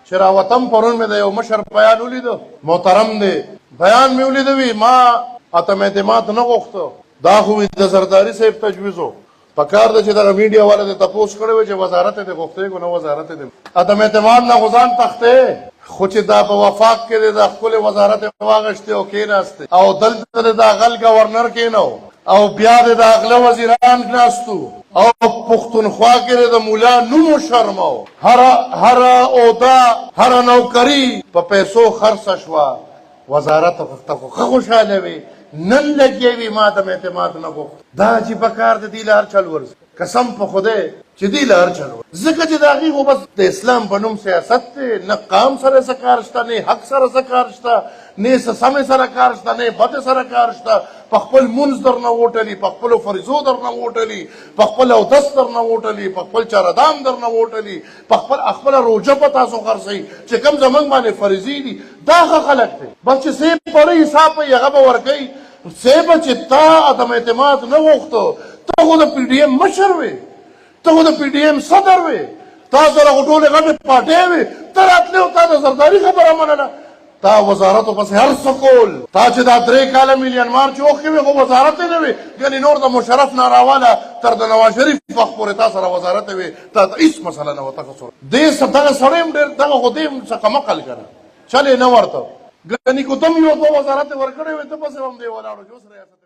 چې راوتم پرون مې د یو مشر بیان ولیدو، محترم دی، بیان مې ولیدو، وي ما اتم اعتماد نه غوښته، دا خو د زرداري صاحب تجویز و. پکار ده چې دغه میډیا والا دې تپوس کړی وی چې وزارت دې غوښتې کو نه وزارت دې اتم اعتماد نه غوځان تخته، خو چې دا په وفاق کې د خپل وزارت واغشته او کېناسته او دلته د غل گورنر کېنو او بیا د اغله وزیران ناستو او پښتونخوا کې د مولا نوم شرمو، هر اودا هر نوکری په پیسو خرڅ شوا، وزارت ته خوشاله وي، نن لګي ما د اعتماد نه غوښت. دا چې پکار د دې لار چل ورس قسم په خدای چې دې لار چل ورس ځکه چې دا غي خو بس د اسلام په نوم سیاست ته نه قام سره سکارشته نه حق سره سکارشته نه سمې سره کارشته نه بد سره کارشته، په خپل منځ در نه وټلی، په خپل فریضو در نه وټلی، په خپل او دس در نه وټلی، په خپل چاردام در نه وټلی، په خپل روزه په تاسو خرڅي چې کم زمنګ باندې فریضې دي. دا خلک دي بس چې سیب پرې حساب په هغه به ورکوي. سیب چې تا عدم اعتماد نه غوښتو، ته خو د پی ډي ایم مشر وې، ته خو د پی ډي ایم صدر وې، تا سره خو ټولې غټې پارټۍ وې، ته راتلې او تا د زرداري خبره منله، تا وزارتو پسې هر څه کول. تا چې دا 3 کاله میلیونمار چې اوښې وې خو وزارت یې نه وې، یعنې نور د مشرف ناراواله تر د نواز شریف وخت پورې تا سره وزارت وې، تا ته هېڅ مسله نه وه. دغه سړی هم ډېر دغه خو دې هم څه کمقل که نه چل یې نه ورته ګنې که ته هم یو دوه وزارت یې ورکړی وې ته پسې هم دې ولاړو چې اوس ریاست